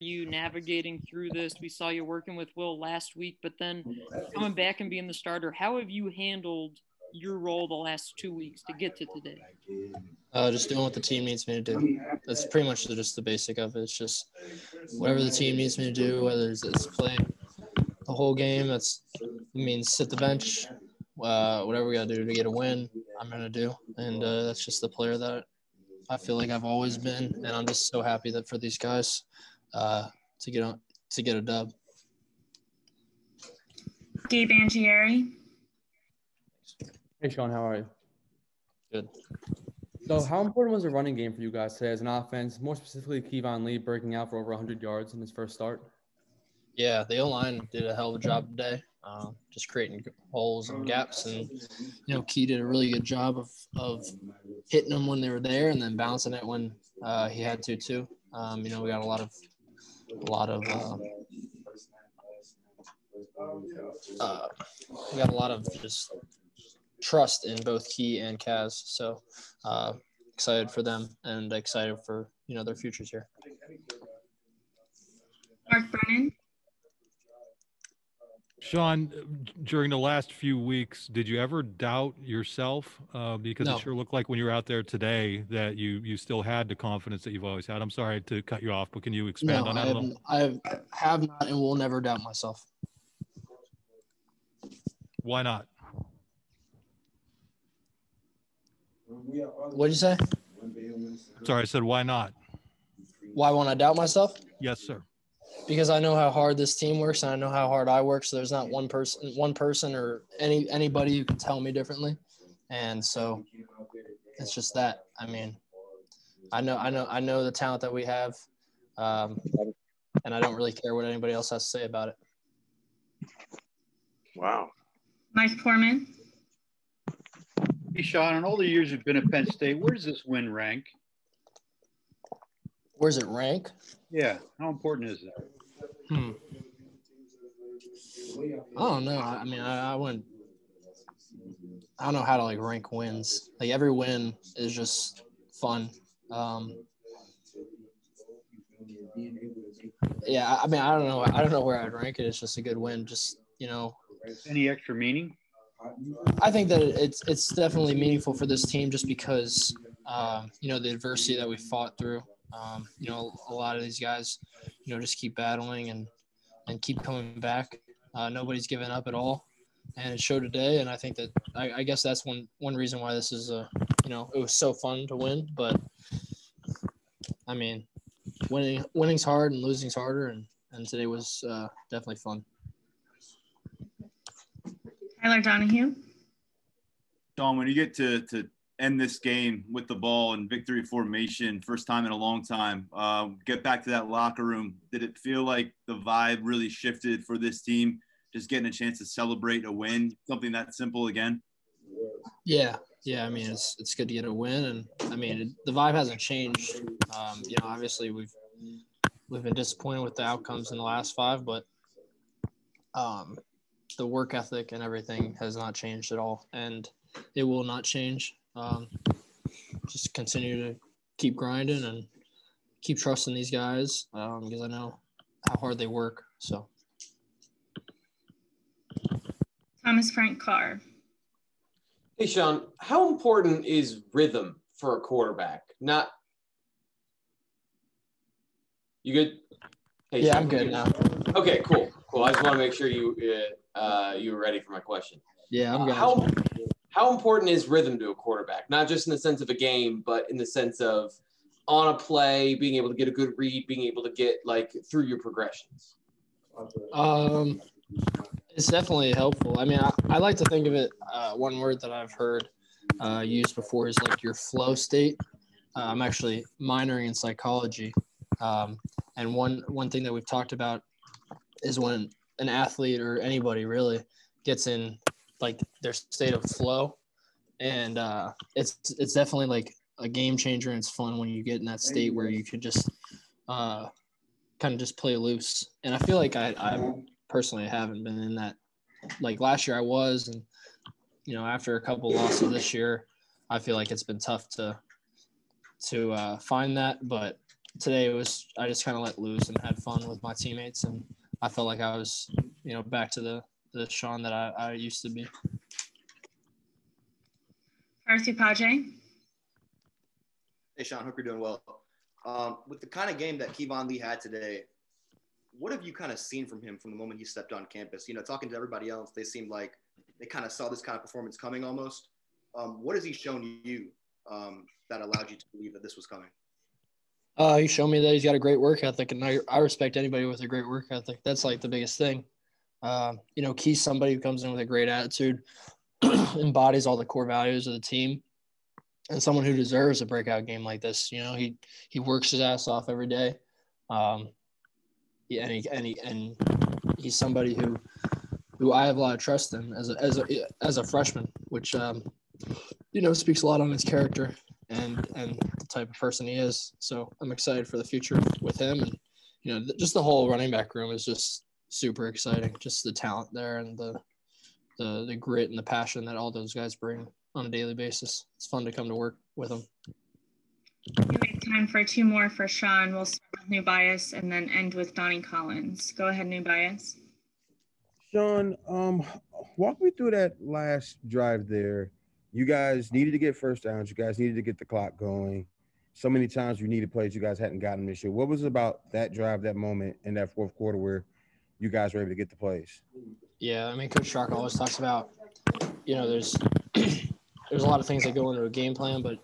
you navigating through this? We saw you working with Will last week, but then coming back and being the starter. How have you handled your role the last 2 weeks to get to today? Just doing what the team needs me to do. That's pretty much just the basic of it. It's just whatever the team needs me to do, whether it's play the whole game, means sit the bench, whatever we got to do to get a win, I'm going to do. And that's just the player that I feel like I've always been. And I'm just so happy that for these guys to get a dub. Gabe Angieri. Hey, Sean, how are you? Good. So how important was the running game for you guys today as an offense, more specifically Keyvon Lee breaking out for over 100 yards in his first start? Yeah, the O-line did a hell of a job today, just creating holes and gaps. And, Key did a really good job of hitting them when they were there and then bouncing it when he had to too. We got a lot of just trust in both Key and Kaz. So excited for them and excited for, their futures here. Mark Brennan. Sean, during the last few weeks, did you ever doubt yourself? Because No. It sure looked like when you were out there today that you still had the confidence that you've always had. I'm sorry to cut you off, but can you expand on that a little? I have not and will never doubt myself. Why not? What'd you say? Sorry, I said why not? Why won't I doubt myself? Yes, sir. Because I know how hard this team works and I know how hard I work. So there's not one person or anybody who can tell me differently. And so it's just that. I mean, I know the talent that we have, and I don't really care what anybody else has to say about it. Wow. Mike Portman. Hey, Sean, in all the years you've been at Penn State, where does this win rank? Where's it rank? Yeah. How important is that? I don't know. I mean, I wouldn't. I don't know how to rank wins. Every win is just fun. Yeah, I mean, I don't know. I don't know where I'd rank it. It's just a good win. Just Any extra meaning? I think that it's definitely meaningful for this team just because the adversity that we fought through. A lot of these guys, just keep battling and keep coming back. Nobody's given up at all, and it showed today. And I think that I guess that's one reason why this is it was so fun to win. But I mean, winning's hard and losing's harder, and today was definitely fun. Tyler Donahue. Sean, when you get to end this game with the ball in victory formation, first time in a long time, get back to that locker room, did it feel like the vibe really shifted for this team, just getting a chance to celebrate a win, something that simple again? Yeah. I mean, it's good to get a win, and I mean the vibe hasn't changed. Obviously we've been disappointed with the outcomes in the last 5, but the work ethic and everything has not changed at all, and it will not change. Just continue to keep grinding and keep trusting these guys because I know how hard they work. So, Thomas Frank Carr. Hey, Sean, how important is rhythm for a quarterback? Not you good? Hey, yeah, Sean, I'm good now. Okay, cool. I just want to make sure you were ready for my question. Yeah, I'm good. How important is rhythm to a quarterback? Not just in the sense of a game, but in the sense of on a play, being able to get a good read, being able to get through your progressions. It's definitely helpful. I mean, I like to think of it. One word that I've heard used before is your flow state. I'm actually minoring in psychology, and one thing that we've talked about is when an athlete or anybody really gets in their state of flow, and it's definitely a game changer, and it's fun when you get in that state where you could just kind of just play loose. And I feel like I personally haven't been in that. Last year I was, and after a couple losses this year, I feel like it's been tough to find that. But today I just kind of let loose and had fun with my teammates, and I felt like I was, back to the Sean that I used to be. Arthur Paje. Hey, Sean, hope you're doing well. With the kind of game that Keyvon Lee had today, what have you kind of seen from him from the moment he stepped on campus? Talking to everybody else, they seemed like they kind of saw this kind of performance coming almost. What has he shown you that allowed you to believe that this was coming? He showed me that he's got a great work ethic, and I respect anybody with a great work ethic. That's like the biggest thing. Key's somebody who comes in with a great attitude, embodies all the core values of the team, and someone who deserves a breakout game like this. He works his ass off every day. And he's somebody who I have a lot of trust in as a freshman, which speaks a lot on his character and the type of person he is. So I'm excited for the future with him, and just the whole running back room is just super exciting. Just the talent there and the grit and the passion that all those guys bring on a daily basis. It's fun to come to work with them. We have time for 2 more for Sean. We'll start with New Bias and then end with Donnie Collins. Go ahead, New Bias. Sean, walk me through that last drive there. You guys needed to get first downs. You guys needed to get the clock going. So many times you needed plays you guys hadn't gotten this year. What was it about that drive, that moment in that fourth quarter where you guys were able to get the plays? Yeah, Coach Shark always talks about, there's a lot of things that go into a game plan, but,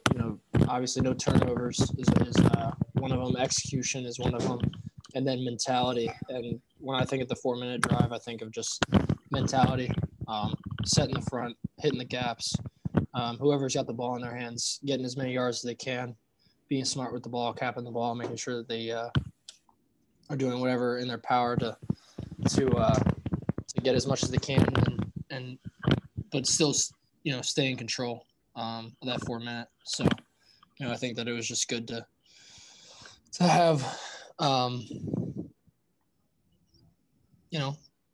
obviously no turnovers is one of them. Execution is one of them. And then mentality. And when I think of the 4-minute drive, I think of just mentality, setting the front, hitting the gaps, whoever's got the ball in their hands, getting as many yards as they can, being smart with the ball, capping the ball, making sure that they are doing whatever in their power to get as much as they can, but still, stay in control of that 4 minute. So, I think that it was just good to have,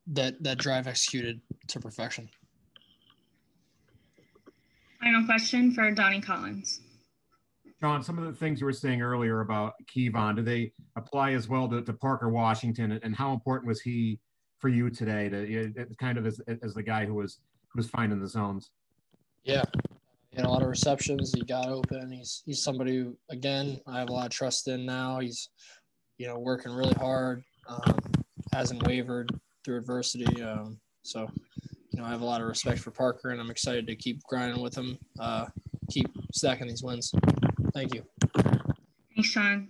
that drive executed to perfection. Final question for Donnie Collins. Sean, some of the things you were saying earlier about Keyvon, do they apply as well to Parker Washington? And how important was he for you today, to kind of as the guy who was finding the zones? Yeah, he had a lot of receptions. He got open. He's somebody who, again, I have a lot of trust in now. He's, working really hard, hasn't wavered through adversity. So, I have a lot of respect for Parker, and I'm excited to keep grinding with him, keep stacking these wins. Thank you. Thanks, Sean.